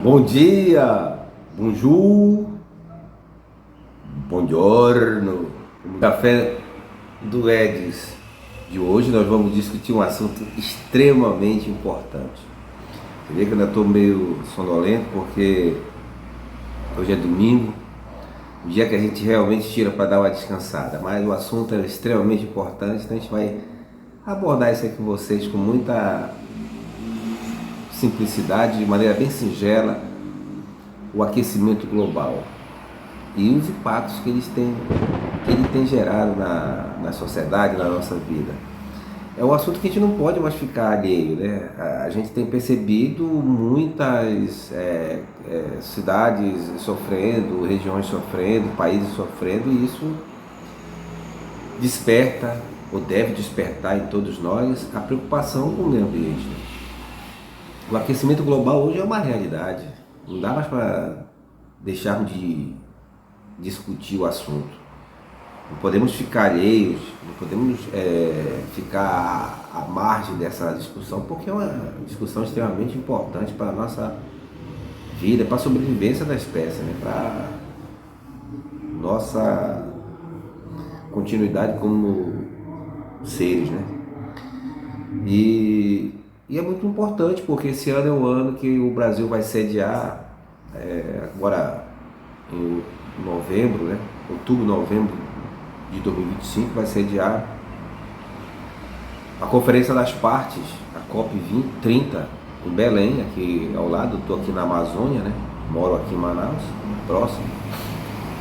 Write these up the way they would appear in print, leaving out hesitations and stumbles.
Bom dia, bonjour, buongiorno. No café do Edis de hoje nós vamos discutir um assunto extremamente importante. Você vê que eu ainda estou meio sonolento porque hoje é domingo, o dia que a gente realmente tira para dar uma descansada, mas o assunto é extremamente importante, então a gente vai abordar isso aqui com vocês com muita simplicidade, de maneira bem singela, o aquecimento global e os impactos que ele tem gerado na sociedade, na nossa vida. É um assunto que a gente não pode mais ficar alheio, né? A gente tem percebido muitas cidades sofrendo, regiões sofrendo, países sofrendo, e isso desperta, ou deve despertar em todos nós, a preocupação com o meio ambiente. O aquecimento global hoje é uma realidade. Não dá mais para deixarmos de discutir o assunto. Não podemos ficar alheios, não podemos ficar à margem dessa discussão, porque é uma discussão extremamente importante para a nossa vida, para a sobrevivência da espécie, né? Para nossa continuidade como seres, né? E é muito importante, porque esse ano é o ano que o Brasil vai sediar, agora em novembro, né? Outubro, novembro de 2025, vai sediar a Conferência das Partes, a COP30, em Belém, aqui ao lado. Estou aqui na Amazônia, né? Moro aqui em Manaus, próximo,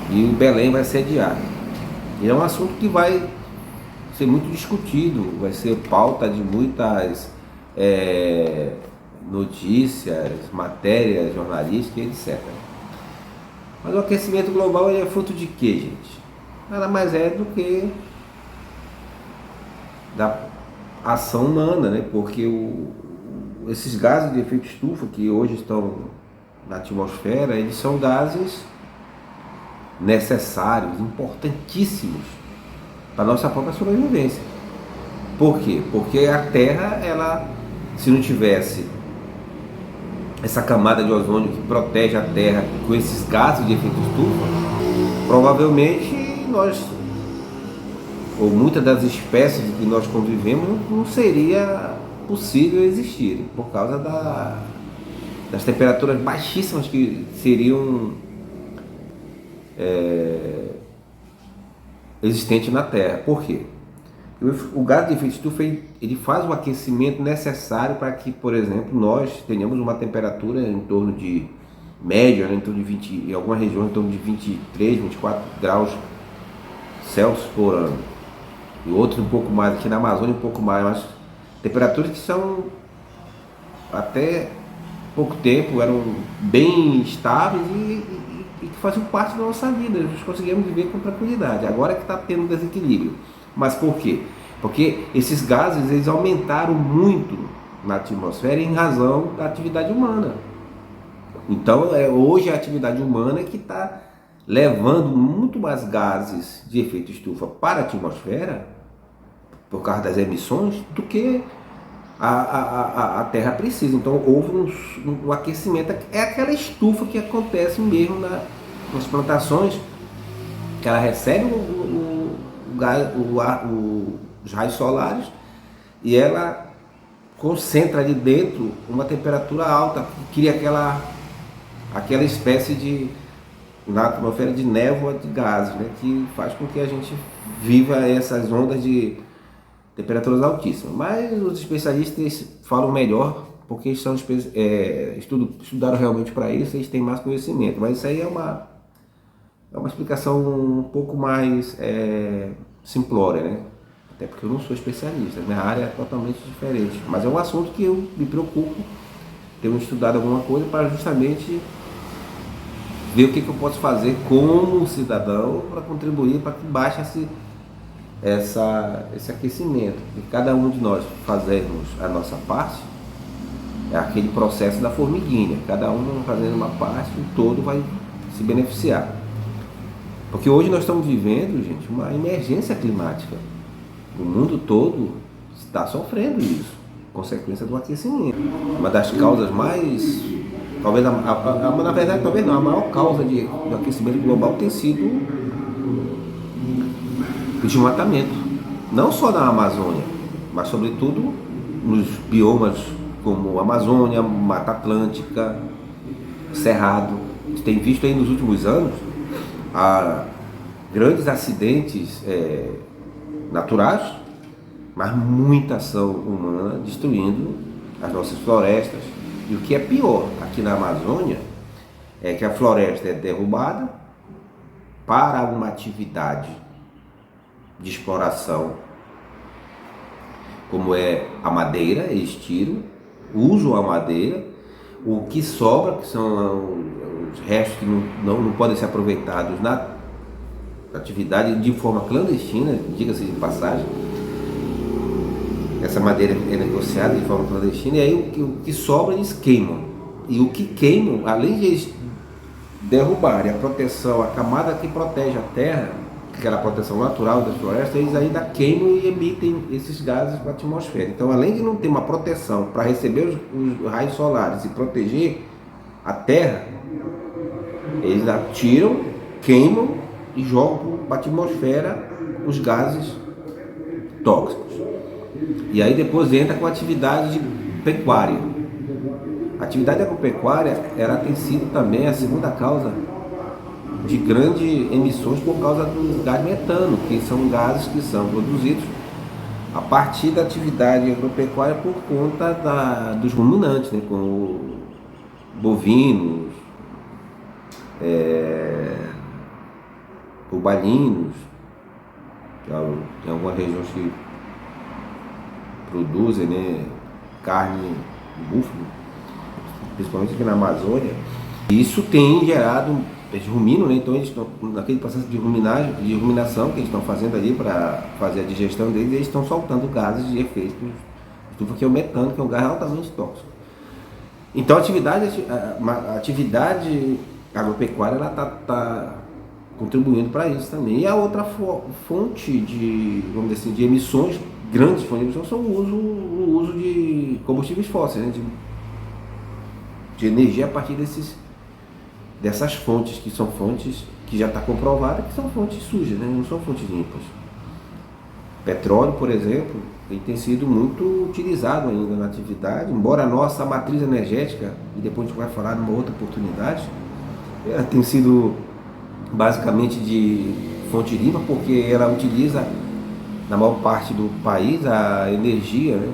e Belém vai sediar. E é um assunto que vai ser muito discutido, vai ser pauta de muitas notícias, matérias jornalísticas, etc. Mas o aquecimento global é fruto de quê, gente? Nada mais é do que da ação humana, né? Porque esses gases de efeito estufa que hoje estão na atmosfera, eles são gases necessários, importantíssimos para a nossa própria sobrevivência. Por quê? Porque a Terra, se não tivesse essa camada de ozônio que protege a Terra com esses gases de efeito estufa, provavelmente nós, ou muitas das espécies que nós convivemos, não seria possível existir, por causa das temperaturas baixíssimas que seriam existentes na Terra. Por quê? O gás de efeito estufa ele faz o aquecimento necessário para que, por exemplo, nós tenhamos uma temperatura em torno de média, né, em torno de 20, em alguma região em torno de 23, 24 graus Celsius por ano, e outros um pouco mais, aqui na Amazônia um pouco mais, mas temperaturas que são até pouco tempo eram bem estáveis e que faziam parte da nossa vida. Nós conseguimos viver com tranquilidade. Agora é que está tendo desequilíbrio. Mas por quê? Porque esses gases eles aumentaram muito na atmosfera em razão da atividade humana. Então hoje a atividade humana é que está levando muito mais gases de efeito estufa para a atmosfera, por causa das emissões, do que a Terra precisa. Então houve um aquecimento. É aquela estufa que acontece mesmo nas plantações, que ela recebe os raios solares e ela concentra ali dentro uma temperatura alta, que cria aquela espécie de, na atmosfera, de névoa de gases, né, que faz com que a gente viva essas ondas de temperaturas altíssimas. Mas os especialistas falam melhor, porque eles estudaram realmente para isso, eles têm mais conhecimento. Mas isso aí é uma explicação um pouco mais simplória, né? Até porque eu não sou especialista, minha área é totalmente diferente. Mas é um assunto que eu me preocupo, tenho estudado alguma coisa para justamente ver o que eu posso fazer como cidadão para contribuir para que baixe esse aquecimento. E cada um de nós fazermos a nossa parte, é aquele processo da formiguinha, cada um fazendo uma parte, o todo vai se beneficiar. Porque hoje nós estamos vivendo, gente, uma emergência climática. O mundo todo está sofrendo isso, consequência do aquecimento. Uma das causas mais Talvez, na verdade, talvez não, a maior causa do aquecimento global tem sido o desmatamento. Não só na Amazônia, mas sobretudo nos biomas como Amazônia, Mata Atlântica, Cerrado. A gente tem visto aí nos últimos anos grandes acidentes naturais, mas muita ação humana destruindo as nossas florestas. E o que é pior aqui na Amazônia é que a floresta é derrubada para uma atividade de exploração, como é a madeira, eles tiram, usam a madeira, o que sobra, que são os restos que não podem ser aproveitados na atividade de forma clandestina, diga-se de passagem. Essa madeira é negociada de forma clandestina, e aí o que sobra eles queimam. E o que queimam, além de eles derrubarem a proteção, a camada que protege a terra, aquela proteção natural das florestas, eles ainda queimam e emitem esses gases para a atmosfera. Então, além de não ter uma proteção para receber os raios solares e proteger a terra, eles atiram, queimam e jogam para a atmosfera os gases tóxicos. E aí depois entra com a atividade de pecuária. A atividade agropecuária, ela tem sido também a segunda causa de grandes emissões por causa do gás metano, que são gases que são produzidos a partir da atividade agropecuária por conta dos ruminantes, né, como bovinos, bovalinos, tem algumas regiões que produzem, né, carne de búfalo, principalmente aqui na Amazônia. Isso tem gerado, eles ruminam, né? Então eles estão naquele processo de ruminação que eles estão fazendo ali para fazer a digestão deles, eles estão soltando gases de efeito estufa, que é o metano, que é um gás altamente tóxico. Então a atividade agropecuária está contribuindo para isso também. E a outra fonte de, vamos dizer assim, de emissões, grandes fontes de emissões, são o uso de combustíveis fósseis, né? de energia a partir dessas fontes, que são fontes que já está comprovada que são fontes sujas, né? Não são fontes limpas. Petróleo, por exemplo, ele tem sido muito utilizado ainda na atividade, embora a nossa matriz energética, e depois a gente vai falar numa outra oportunidade, ela tem sido basicamente de fonte limpa, porque ela utiliza, na maior parte do país, a energia, né,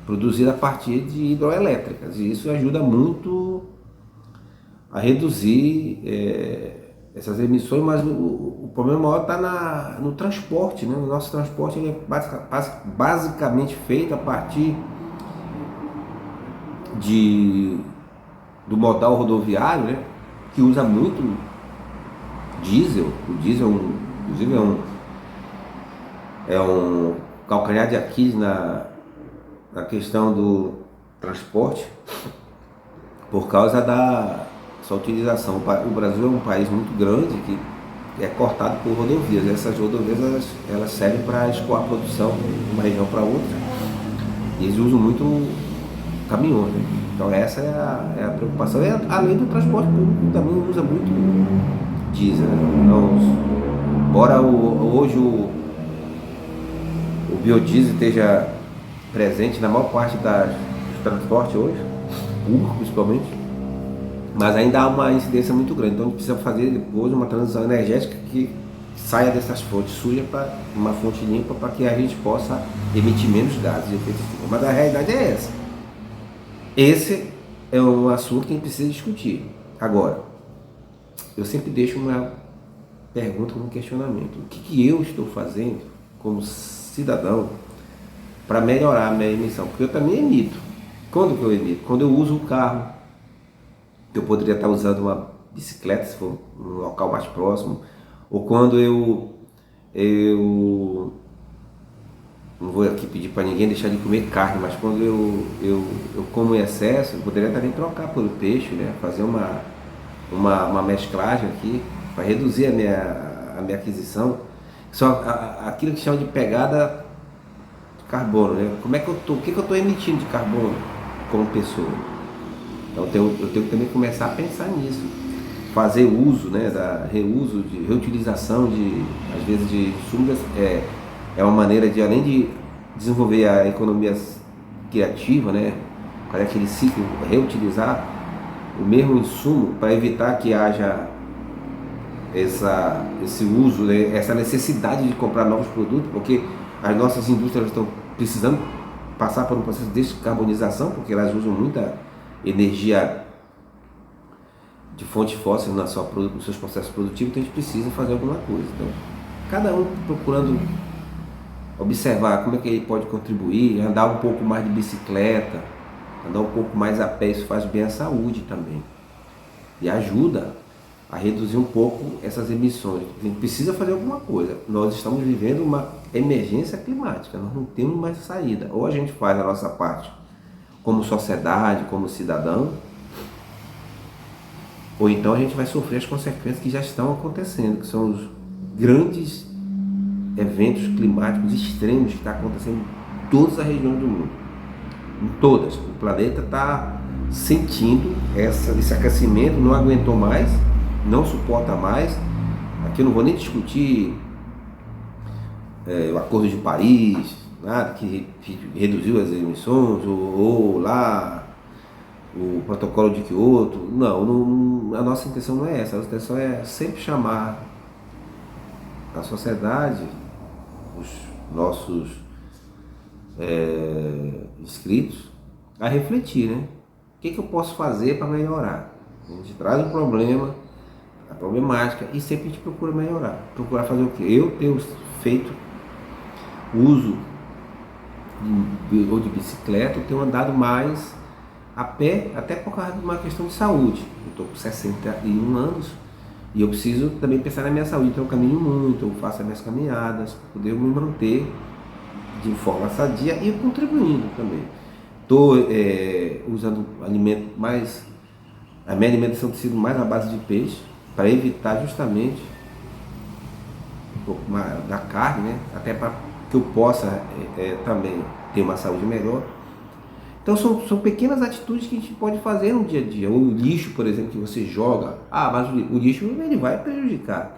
produzida a partir de hidroelétricas, e isso ajuda muito a reduzir essas emissões, mas o problema maior está no transporte, né? O nosso transporte ele é basicamente feito a partir do modal rodoviário, né? Que usa muito diesel. O diesel, inclusive, é um calcanhar de Aquiles na questão do transporte, por causa da sua utilização. O Brasil é um país muito grande que é cortado por rodovias. Essas rodovias elas servem para escoar a produção de uma região para outra. E eles usam muito caminhões, né? Então essa é a preocupação. E, além do transporte público, também usa muito diesel, né? Então, embora hoje o biodiesel esteja presente na maior parte dos transportes hoje, público principalmente, mas ainda há uma incidência muito grande. Então a gente precisa fazer depois uma transição energética que saia dessas fontes sujas para uma fonte limpa, para que a gente possa emitir menos gases de efeito estufa. Mas a realidade é essa. Esse é um assunto que a gente precisa discutir. Agora, eu sempre deixo uma pergunta, um questionamento. O que eu estou fazendo como cidadão para melhorar a minha emissão? Porque eu também emito. Quando que eu emito? Quando eu uso o carro. Eu poderia estar usando uma bicicleta se for um local mais próximo, ou quando eu não vou aqui pedir para ninguém deixar de comer carne, mas quando eu como em excesso, eu poderia também trocar pelo peixe, né? Fazer uma mesclagem aqui para reduzir a minha aquisição. Só aquilo que chama de pegada de carbono, né? O que eu estou emitindo de carbono como pessoa? Então eu tenho que também começar a pensar nisso, fazer uso, né, reuso, de reutilização de, às vezes, de insumos é uma maneira de, além de desenvolver a economia criativa, né, para aquele ciclo, reutilizar o mesmo insumo para evitar que haja esse uso, né, essa necessidade de comprar novos produtos, porque as nossas indústrias estão precisando passar por um processo de descarbonização, porque elas usam muita energia de fontes fósseis nos seus processos produtivos, então a gente precisa fazer alguma coisa. Então, cada um procurando observar como é que ele pode contribuir, andar um pouco mais de bicicleta, andar um pouco mais a pé, isso faz bem à saúde também. E ajuda a reduzir um pouco essas emissões. A gente precisa fazer alguma coisa. Nós estamos vivendo uma emergência climática, nós não temos mais saída. Ou a gente faz a nossa parte como sociedade, como cidadão, ou então a gente vai sofrer as consequências que já estão acontecendo, que são os grandes eventos climáticos extremos que estão acontecendo em todas as regiões do mundo. Em todas. O planeta está sentindo esse aquecimento, não aguentou mais, não suporta mais. Aqui eu não vou nem discutir o Acordo de Paris, nada, que reduziu as emissões, ou lá o protocolo de Kyoto. Não, a nossa intenção não é essa. A nossa intenção é sempre chamar a sociedade, os nossos inscritos, a refletir, né? O que eu posso fazer para melhorar? A gente traz um problema, a problemática, e sempre a gente procura melhorar. Procurar fazer o quê? Eu tenho feito uso ou de bicicleta, eu tenho andado mais a pé, até por causa de uma questão de saúde. Eu estou com 61 anos e eu preciso também pensar na minha saúde, então eu caminho muito, eu faço as minhas caminhadas, para poder me manter de forma sadia e contribuindo também. Estou usando alimento mais, a minha alimentação tem sido mais à base de peixe, para evitar justamente um pouco mais da carne, né? Até para que eu possa também ter uma saúde melhor. Então são pequenas atitudes que a gente pode fazer no dia a dia. O lixo, por exemplo, que você joga, mas o lixo ele vai prejudicar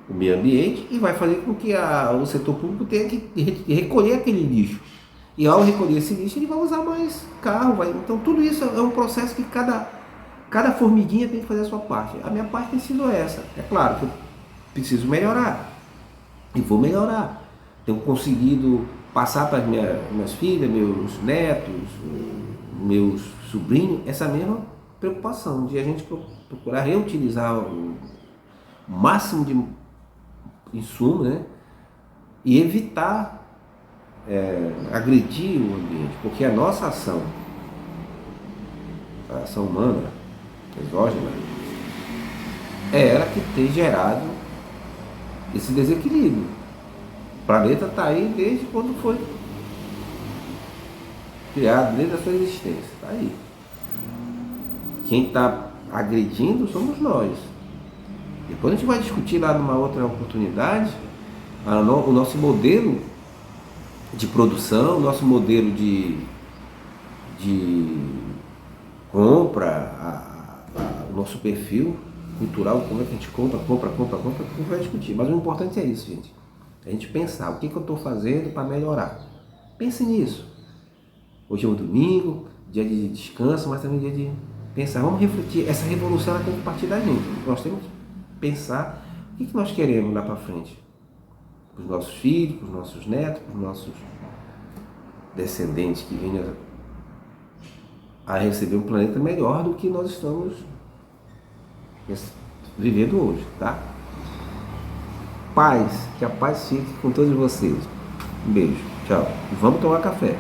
o meio ambiente e vai fazer com que o setor público tenha que recolher aquele lixo. E ao recolher esse lixo, ele vai usar mais carro. Então tudo isso é um processo que cada formiguinha tem que fazer a sua parte. A minha parte tem sido essa. É claro que eu preciso melhorar. E vou melhorar. Tenho conseguido passar para as minhas filhas, meus netos, meus sobrinhos, essa mesma preocupação de a gente procurar reutilizar o máximo de insumo, né? E evitar agredir o ambiente, porque a nossa ação, a ação humana, exógena, é ela que tem gerado esse desequilíbrio. O planeta está aí desde quando foi criado, desde a sua existência, está aí. Quem está agredindo somos nós. Depois a gente vai discutir lá numa outra oportunidade o nosso modelo de produção, o nosso modelo de compra, o nosso perfil cultural, como é que a gente compra, a gente vai discutir. Mas o importante é isso, gente. A gente pensar o que eu estou fazendo para melhorar. Pense nisso. Hoje é um domingo, dia de descanso, mas também dia de pensar. Vamos refletir. Essa revolução ela tem que partir da gente. Nós temos que pensar o que nós queremos lá para frente. Para os nossos filhos, para os nossos netos, para os nossos descendentes que venham a receber um planeta melhor do que nós estamos vivendo hoje, tá? Paz, que a paz fique com todos vocês. Um beijo, tchau. Vamos tomar café.